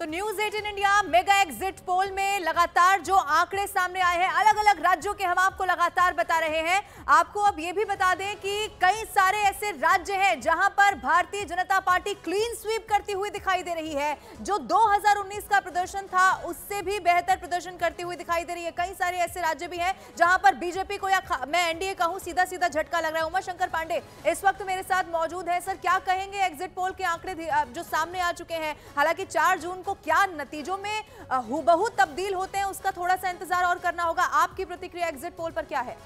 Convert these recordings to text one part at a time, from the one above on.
तो news 18 India mega exit poll में लगातार जो आंकड़े सामने आए हैं, अलग अलग राज्यों के हम आपको लगातार बता रहे हैं। आपको अब ये भी बता दें कि कई सारे ऐसे राज्य हैं जहां पर Bharatiya Janata party clean sweep करती हुई दिखाई दे रही है। जो 2019 का प्रदर्शन था उससे भी बेहतर प्रदर्शन करती हुई दिखाई दे रही है। कई सारे ऐसे राज्य भी हैं जहां पर बीजेपी को, या मैं एनडीए कहूं, सीधा सीधा झटका लग रहा है। उमाशंकर पांडे इस वक्त मेरे साथ मौजूद है। सर, क्या कहेंगे एग्जिट पोल के आंकड़े जो सामने आ चुके हैं? हालांकि 4 जून को क्या नतीजों में हुबहू तब्दील होते हैं उसका थोड़ा सा इंतजार और करना होगा। आपकी प्रतिक्रिया एग्जिट पोल पर क्या है?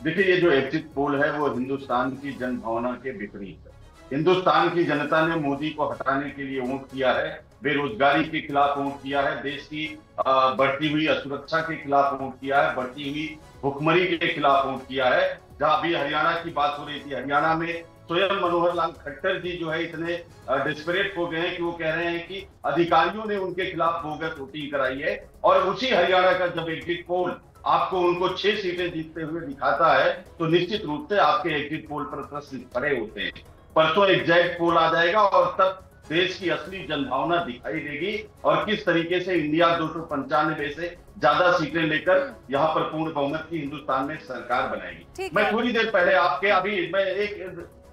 देखिए, ये जो एग्जिट पोल है वो हिंदुस्तान की जनभावना के विपरीत है। हिंदुस्तान की जनता ने मोदी को हटाने के लिए वोट किया है, बेरोजगारी के खिलाफ वोट किया है, देश की बढ़ती हुई असुरक्षा के खिलाफ वोट किया है, बढ़ती हुई भुखमरी के खिलाफ वोट किया है। जहां अभी हरियाणा की बात हो रही थी, हरियाणा में स्वयं मनोहर लाल खट्टर जी जो है इतने डिस्परेट हो गए हैं कि वो कह रहे हैं कि अधिकारियों ने उनके खिलाफ बोगस वोटिंग कराई है। और उसी हरियाणा का जब एग्जिट पोल आपको उनको 6 सीटें जीतते हुए दिखाता है तो निश्चित रूप से आपके एग्जिट पोल पर प्रश्न खड़े होते हैं। परसों एग्जैक्ट पोल आ जाएगा और तब देश की असली जनभावना दिखाई देगी और किस तरीके से इंडिया 295 से ज्यादा सीटें लेकर यहाँ पर पूर्ण बहुमत की हिंदुस्तान में सरकार बनाएगी। मैं थोड़ी देर पहले आपके, अभी मैं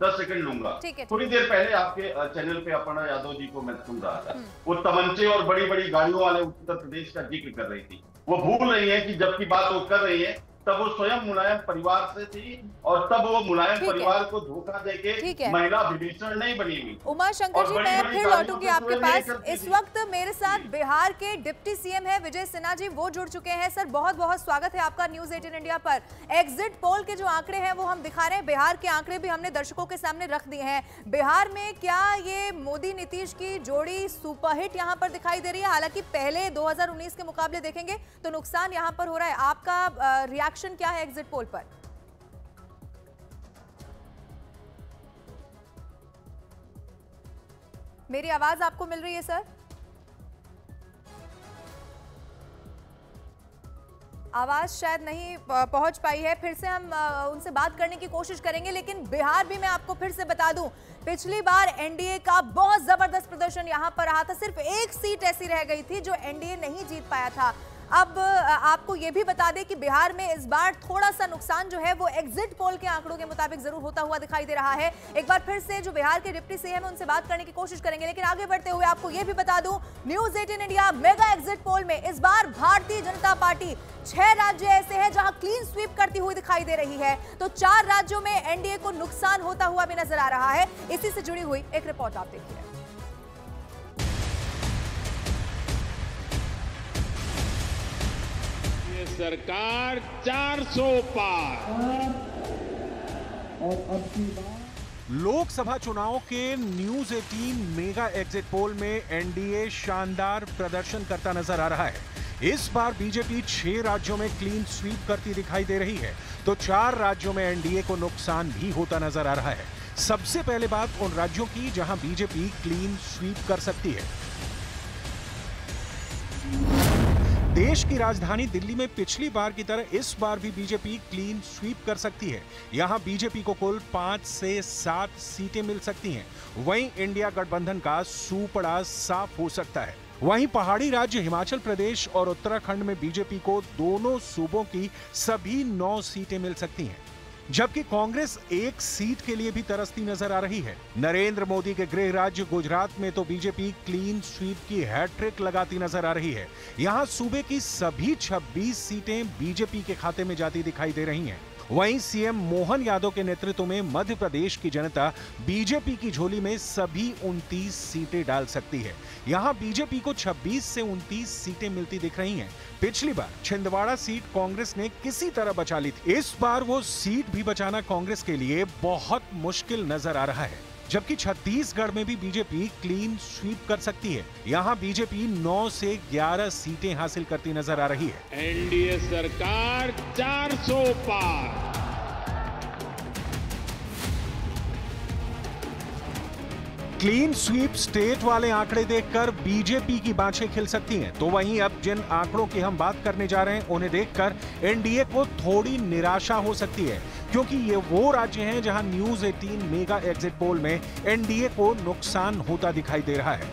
10 सेकंड लूंगा, थोड़ी देर पहले आपके चैनल पे अपर्णा यादव जी को मैं सुन रहा था। वो तमंचे और बड़ी बड़ी गाड़ियों वाले उत्तर प्रदेश का जिक्र कर रही थी। वो भूल रही है कि जबकि बात वो कर रही है तब वो स्वयं मुलायम परिवार से थी और तब वो मुलायम परिवार को धोखा देके महिला विभीषण नहीं बनी हुई। उमाशंकर जी, मैं फिर लौटूंगी आपके पास। इस वक्त मेरे साथ बिहार के डिप्टी सीएम है विजय सिन्हा जी, वो जुड़ चुके हैं। सर, बहुत बहुत स्वागत है आपका न्यूज 18 इंडिया पर। एग्जिट पोल के जो आंकड़े हैं वो हम दिखा रहे हैं, बिहार के आंकड़े भी हमने दर्शकों के सामने रख दिए हैं। बिहार में क्या ये मोदी नीतीश की जोड़ी सुपरहिट यहाँ पर दिखाई दे रही है? हालांकि पहले 2019 के मुकाबले देखेंगे तो नुकसान यहाँ पर हो रहा है। आपका रिएक्शन क्या है एग्जिट पोल पर? मेरी आवाज आपको मिल रही है सर? आवाज शायद नहीं पहुंच पाई है। फिर से हम उनसे बात करने की कोशिश करेंगे। लेकिन बिहार भी मैं आपको फिर से बता दूं, पिछली बार एनडीए का बहुत जबरदस्त प्रदर्शन यहां पर रहा था। सिर्फ एक सीट ऐसी रह गई थी जो एनडीए नहीं जीत पाया था। अब आपको यह भी बता दें कि बिहार में इस बार थोड़ा सा नुकसान जो है वो एग्जिट पोल के आंकड़ों के मुताबिक जरूर होता हुआ दिखाई दे रहा है। एक बार फिर से जो बिहार के डिप्टी सीएम है उनसे बात करने की कोशिश करेंगे। लेकिन आगे बढ़ते हुए आपको यह भी बता दूं, news 18 India mega exit poll में इस बार भारतीय जनता पार्टी 6 राज्य ऐसे हैं जहां क्लीन स्वीप करती हुई दिखाई दे रही है। तो 4 राज्यों में एनडीए को नुकसान होता हुआ भी नजर आ रहा है। इसी से जुड़ी हुई एक रिपोर्ट आप देखिए। सरकार 400 पार। और अब की बात लोकसभा चुनाव के न्यूज 18 मेगा एग्जिट पोल में एनडीए शानदार प्रदर्शन करता नजर आ रहा है। इस बार बीजेपी 6 राज्यों में क्लीन स्वीप करती दिखाई दे रही है तो 4 राज्यों में एनडीए को नुकसान भी होता नजर आ रहा है। सबसे पहले बात उन राज्यों की जहां बीजेपी क्लीन स्वीप कर सकती है। देश की राजधानी दिल्ली में पिछली बार की तरह इस बार भी बीजेपी क्लीन स्वीप कर सकती है। यहां बीजेपी को कुल 5 से 7 सीटें मिल सकती हैं। वहीं इंडिया गठबंधन का सूपड़ा साफ हो सकता है। वहीं पहाड़ी राज्य हिमाचल प्रदेश और उत्तराखंड में बीजेपी को दोनों सूबों की सभी 9 सीटें मिल सकती हैं, जबकि कांग्रेस 1 सीट के लिए भी तरसती नजर आ रही है। नरेंद्र मोदी के गृह राज्य गुजरात में तो बीजेपी क्लीन स्वीप की हैट्रिक लगाती नजर आ रही है। यहां सूबे की सभी 26 सीटें बीजेपी के खाते में जाती दिखाई दे रही हैं। वहीं सीएम मोहन यादव के नेतृत्व में मध्य प्रदेश की जनता बीजेपी की झोली में सभी 29 सीटें डाल सकती है। यहां बीजेपी को 26 से 29 सीटें मिलती दिख रही हैं। पिछली बार छिंदवाड़ा सीट कांग्रेस ने किसी तरह बचा ली थी। इस बार वो सीट भी बचाना कांग्रेस के लिए बहुत मुश्किल नजर आ रहा है। जबकि छत्तीसगढ़ में भी बीजेपी क्लीन स्वीप कर सकती है। यहां बीजेपी 9 से 11 सीटें हासिल करती नजर आ रही है। एनडीए सरकार 400 पार। क्लीन स्वीप स्टेट वाले आंकड़े देखकर बीजेपी की बाँछें खिल सकती हैं, तो वहीं अब जिन आंकड़ों की हम बात करने जा रहे हैं उन्हें देखकर एनडीए को थोड़ी निराशा हो सकती है, क्योंकि ये वो राज्य हैं जहां न्यूज 18 मेगा एग्जिट पोल में एनडीए को नुकसान होता दिखाई दे रहा है।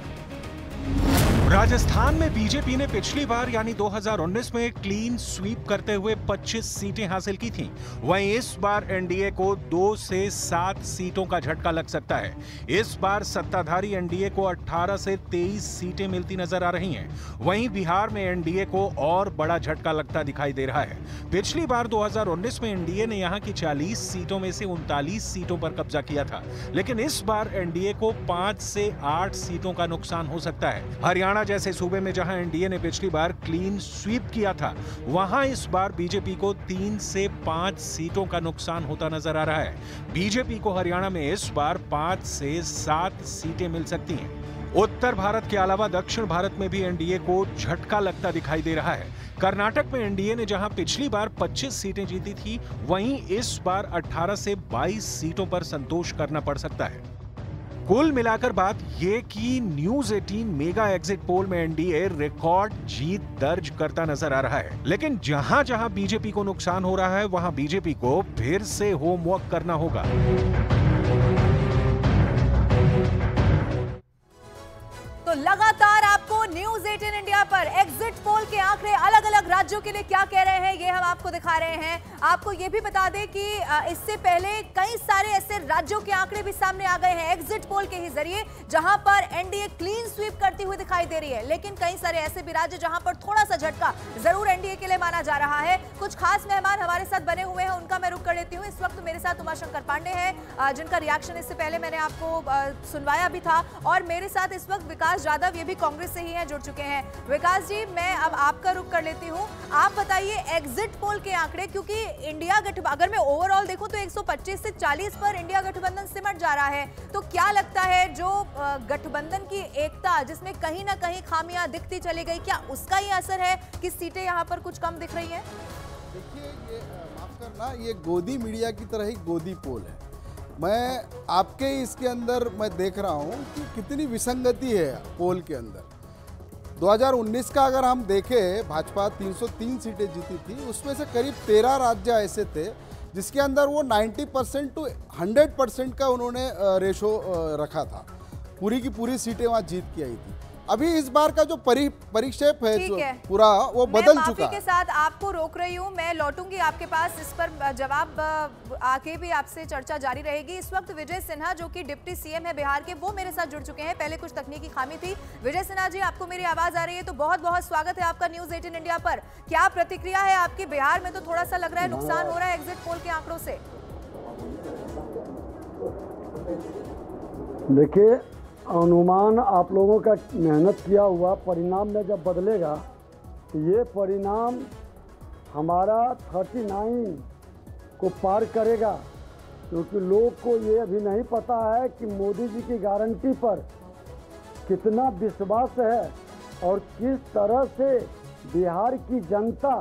राजस्थान में बीजेपी ने पिछली बार यानी 2019 में क्लीन स्वीप करते हुए 25 सीटें हासिल की थीं। वहीं इस बार एनडीए को 2 से 7 सीटों का झटका लग सकता है। इस बार सत्ताधारी एनडीए को 18 से 23 सीटें मिलती नजर आ रही हैं। वहीं बिहार में एनडीए को और बड़ा झटका लगता दिखाई दे रहा है। पिछली बार 2019 में एनडीए ने यहां की 40 सीटों में से 39 सीटों पर कब्जा किया था, लेकिन इस बार एनडीए को 5 से 8 सीटों का नुकसान हो सकता है। हरियाणा जैसे सूबे में जहां एनडीए ने पिछली बार क्लीन स्वीप किया था, वहां इस बार बीजेपी को 3 से 5 सीटों का नुकसान होता नजर आ रहा है। बीजेपी को हरियाणा में इस बार 5 से 7 सीटें मिल सकती हैं। उत्तर भारत के अलावा दक्षिण भारत में भी एनडीए को झटका लगता दिखाई दे रहा है। कर्नाटक में एनडीए ने जहां पिछली बार 25 सीटें जीती थी, वहीं इस बार 18 से 22 सीटों पर संतोष करना पड़ सकता है। कुल मिलाकर बात यह कि न्यूज 18 मेगा एग्जिट पोल में एनडीए रिकॉर्ड जीत दर्ज करता नजर आ रहा है, लेकिन जहां जहां बीजेपी को नुकसान हो रहा है, वहां बीजेपी को फिर से होमवर्क करना होगा। तो लगातार आपको न्यूज 18 इंडिया पर एग्जिट पोल के आंकड़े अलग अलग राज्यों के लिए क्या कह रहे हैं, ये हम आपको दिखा रहे हैं। आपको ये भी बता दें कि इससे पहले कई सारे ऐसे राज्यों के आंकड़े भी सामने आ गए हैं एग्जिट पोल के ही जरिए, जहां पर एनडीए क्लीन स्वीप करती हुई दिखाई दे रही है। लेकिन कई सारे ऐसे भी राज्य जहां पर थोड़ा सा झटका जरूर एनडीए के लिए माना जा रहा है। कुछ खास मेहमान हमारे साथ बने हुए हैं, उनका मैं रुख कर लेती हूँ। इस वक्त मेरे साथ उमाशंकर पांडे हैं, जिनका रिएक्शन इससे पहले मैंने आपको सुनवाया भी था, और मेरे साथ इस वक्त विकास जाधव, ये भी कांग्रेस से ही हैं, जुड़ चुके हैं। विकास जी, मैं अब आपका रुख कर लेती हूं। आप बताइए एग्जिट पोल के आंकड़े, क्योंकि इंडिया गठबंधन, अगर मैं ओवरऑल देखूं तो 125 से 40 पर इंडिया गठबंधन सिमट जा रहा है। तो क्या लगता है जो गठबंधन की एकता, जिसमें कहीं ना कहीं खामियां दिखती चली गई, क्या उसका ही असर है कि सीटें यहां पर कुछ कम दिख रही हैं? देखिए, ये माफ करना, ये गोदी मीडिया की तरह ही गोदी पोल है। मैं आपके इसके अंदर मैं देख रहा हूँ कि कितनी विसंगति है पोल के अंदर। 2019 का अगर हम देखें, भाजपा 303 सीटें जीती थी, उसमें से करीब 13 राज्य ऐसे थे जिसके अंदर वो 90% टू 100% का उन्होंने रेशो रखा था। पूरी की पूरी सीटें वहाँ जीत के आई थी। अभी इस बार का जो परिक्षेप है जो पूरा, वो बदल चुका है। के साथ आपको रोक रही हूं, मैं लौटूंगी आपके पास, इस पर जवाब आके भी आपसे चर्चा जारी रहेगी। इस वक्त विजय सिन्हा, जो कि डिप्टी सीएम है बिहार के, वो मेरे साथ जुड़ चुके हैं। पहले कुछ तकनीकी खामी थी। विजय सिन्हा जी, आपको मेरी आवाज आ रही है? तो बहुत बहुत स्वागत है आपका न्यूज 18 इंडिया पर। क्या प्रतिक्रिया है आपकी? बिहार में तो थोड़ा सा लग रहा है नुकसान हो रहा है एग्जिट पोल के आंकड़ों से। देखिए, अनुमान आप लोगों का मेहनत किया हुआ परिणाम में जब बदलेगा तो ये परिणाम हमारा 39 को पार करेगा, क्योंकि लोग को ये अभी नहीं पता है कि मोदी जी की गारंटी पर कितना विश्वास है और किस तरह से बिहार की जनता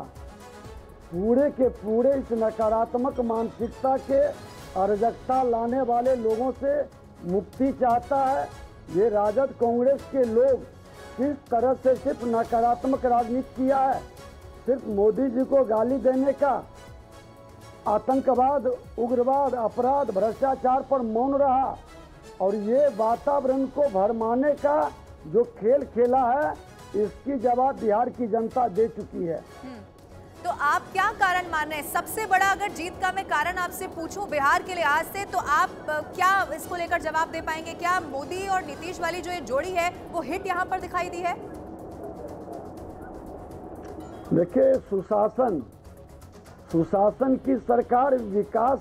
पूरे के पूरे इस नकारात्मक मानसिकता के अराजकता लाने वाले लोगों से मुक्ति चाहता है। ये राजद कांग्रेस के लोग किस तरह से सिर्फ नकारात्मक राजनीति किया है, सिर्फ मोदी जी को गाली देने का, आतंकवाद, उग्रवाद, अपराध, भ्रष्टाचार पर मौन रहा, और ये वातावरण को भरमाने का जो खेल खेला है, इसकी जवाब बिहार की जनता दे चुकी है। तो आप क्या कारण मान रहे हैं? सबसे बड़ा अगर जीत का मैं कारण आपसे पूछूं बिहार के लिहाज से, तो आप क्या इसको लेकर जवाब दे पाएंगे? क्या मोदी और नीतीश वाली जो ये जोड़ी है वो हिट यहां पर दिखाई दी है? देखिए, सुशासन की सरकार, विकास,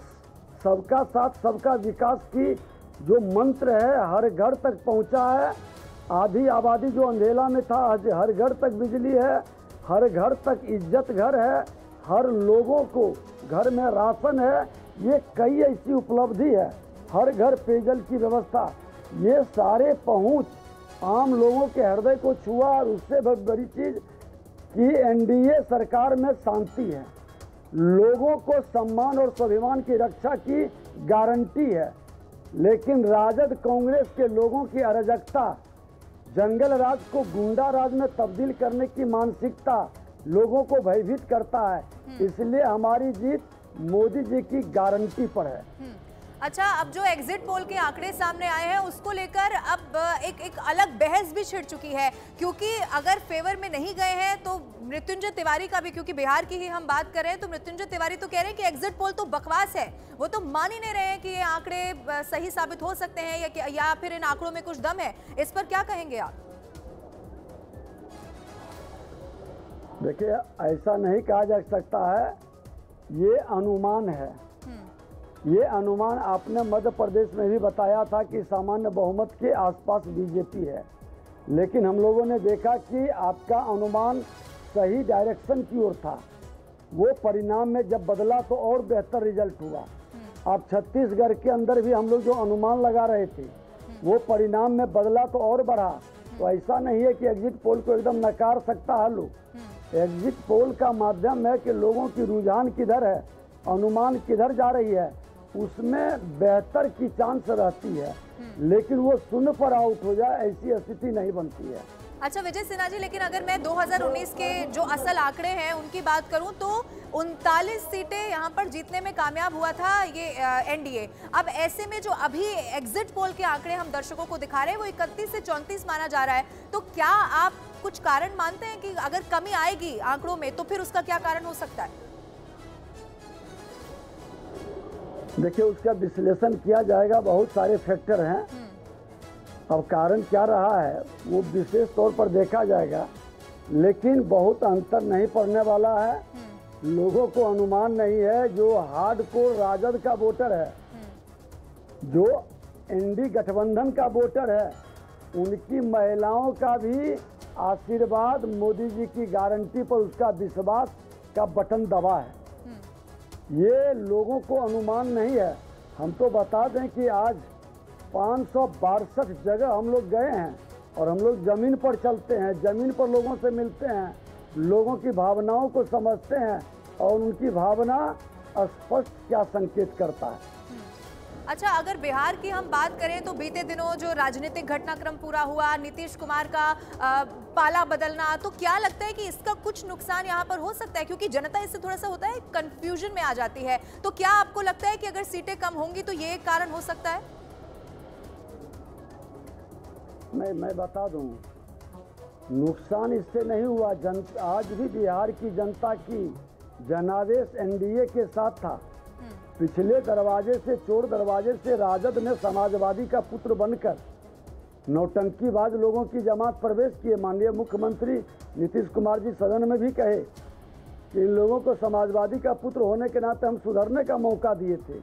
सबका साथ सबका विकास की जो मंत्र है हर घर तक पहुंचा है। आधी आबादी जो अंधेला में था, आज हर घर तक बिजली है, हर घर तक इज्जत घर है, हर लोगों को घर में राशन है। ये कई ऐसी उपलब्धि है, हर घर पेयजल की व्यवस्था, ये सारे पहुंच आम लोगों के हृदय को छुआ। और उससे बड़ी चीज कि एनडीए सरकार में शांति है, लोगों को सम्मान और स्वाभिमान की रक्षा की गारंटी है। लेकिन राजद कांग्रेस के लोगों की अराजकता, जंगल राज को गुंडा राज में तब्दील करने की मानसिकता लोगों को भयभीत करता है। इसलिए हमारी जीत मोदी जी की गारंटी पर है। अच्छा, अब जो एग्जिट पोल के आंकड़े सामने आए हैं उसको लेकर अब एक अलग बहस भी छिड़ चुकी है, क्योंकि अगर फेवर में नहीं गए हैं तो मृत्युंजय तिवारी का भी, क्योंकि बिहार की ही हम बात कर रहे हैं, तो मृत्युंजय तिवारी तो कह रहे हैं कि एग्जिट पोल तो बकवास है, वो तो मान ही नहीं रहे हैं कि ये आंकड़े सही साबित हो सकते हैं या फिर इन आंकड़ों में कुछ दम है। इस पर क्या कहेंगे आप? देखिए, ऐसा नहीं कहा जा सकता है, ये अनुमान है। ये अनुमान आपने मध्य प्रदेश में भी बताया था कि सामान्य बहुमत के आसपास बीजेपी है, लेकिन हम लोगों ने देखा कि आपका अनुमान सही डायरेक्शन की ओर था। वो परिणाम में जब बदला तो और बेहतर रिजल्ट हुआ। अब छत्तीसगढ़ के अंदर भी हम लोग जो अनुमान लगा रहे थे वो परिणाम में बदला तो और बढ़ा। तो ऐसा नहीं है कि एग्जिट पोल को एकदम नकार सकता है लोग। एग्जिट पोल का माध्यम है कि लोगों की रुझान किधर है, अनुमान किधर जा रही है, उसमें बेहतर की चांस रहती है, लेकिन वो शून्य पर आउट हो जाए ऐसी स्थिति नहीं बनती है। अच्छा विजय सिन्हा जी, लेकिन अगर मैं 2019 के जो असल आंकड़े हैं उनकी बात करूं तो 39 सीटें यहां पर जीतने में कामयाब हुआ था ये एनडीए। अब ऐसे में जो अभी एग्जिट पोल के आंकड़े हम दर्शकों को दिखा रहे हैं वो 31 से 34 माना जा रहा है, तो क्या आप कुछ कारण मानते हैं कि अगर कमी आएगी आंकड़ों में तो फिर उसका क्या कारण हो सकता है? देखिए, उसका विश्लेषण किया जाएगा, बहुत सारे फैक्टर हैं। अब कारण क्या रहा है वो विशेष तौर पर देखा जाएगा, लेकिन बहुत अंतर नहीं पड़ने वाला है। लोगों को अनुमान नहीं है, जो हार्डकोर राजद का वोटर है, जो एनडी गठबंधन का वोटर है, उनकी महिलाओं का भी आशीर्वाद, मोदी जी की गारंटी पर उसका विश्वास का बटन दबा है। ये लोगों को अनुमान नहीं है। हम तो बता दें कि आज 562 जगह हम लोग गए हैं और हम लोग जमीन पर चलते हैं, जमीन पर लोगों से मिलते हैं, लोगों की भावनाओं को समझते हैं और उनकी भावना स्पष्ट क्या संकेत करता है। अच्छा, अगर बिहार की हम बात करें तो बीते दिनों जो राजनीतिक घटनाक्रम पूरा हुआ, नीतीश कुमार का पाला बदलना, तो क्या लगता है कि इसका कुछ नुकसान यहाँ पर हो सकता है? क्योंकि जनता इससे थोड़ा सा होता है, कंफ्यूजन में आ जाती है। तो क्या आपको लगता है कि अगर सीटें कम होंगी तो ये एक कारण हो सकता है? मैं बता दूं, नुकसान इससे नहीं हुआ। आज भी बिहार की जनता की जनादेश एनडीए के साथ था। पिछले दरवाजे से, चोर दरवाजे से राजद ने समाजवादी का पुत्र बनकर नौटंकीबाज लोगों की जमात प्रवेश किए। माननीय मुख्यमंत्री नीतीश कुमार जी सदन में भी कहे कि इन लोगों को समाजवादी का पुत्र होने के नाते हम सुधरने का मौका दिए थे,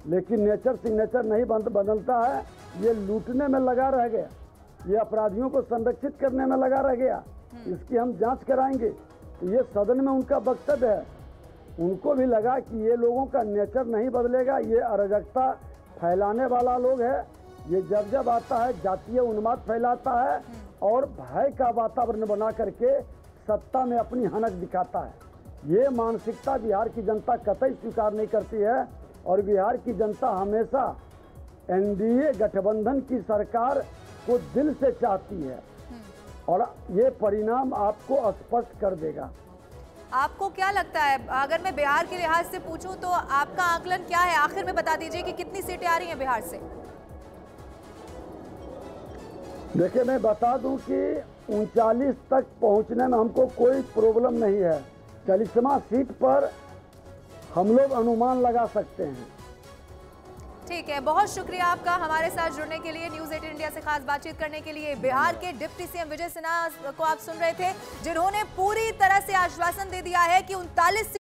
लेकिन नेचर सिग्नेचर नहीं बदलता है। ये लूटने में लगा रह गया, ये अपराधियों को संरक्षित करने में लगा रह गया। इसकी हम जांच कराएंगे। ये सदन में उनका वक्तव्य है। उनको भी लगा कि ये लोगों का नेचर नहीं बदलेगा, ये अराजकता फैलाने वाला लोग है। ये जब आता है जातीय उन्माद फैलाता है और भय का वातावरण बना करके सत्ता में अपनी हनक दिखाता है। ये मानसिकता बिहार की जनता कतई स्वीकार नहीं करती है और बिहार की जनता हमेशा एनडीए गठबंधन की सरकार को दिल से चाहती है और ये परिणाम आपको स्पष्ट कर देगा। आपको क्या लगता है, अगर मैं बिहार के लिहाज से पूछूं तो आपका आकलन क्या है? आखिर में बता दीजिए कि कितनी सीटें आ रही हैं बिहार से? देखिए, मैं बता दूं कि 39 तक पहुंचने में हमको कोई प्रॉब्लम नहीं है। 40वां सीट पर हम लोग अनुमान लगा सकते हैं। ठीक है, बहुत शुक्रिया आपका हमारे साथ जुड़ने के लिए, न्यूज़ 18 इंडिया से खास बातचीत करने के लिए। बिहार के डिप्टी सीएम विजय सिन्हा को आप सुन रहे थे, जिन्होंने पूरी तरह से आश्वासन दे दिया है कि 39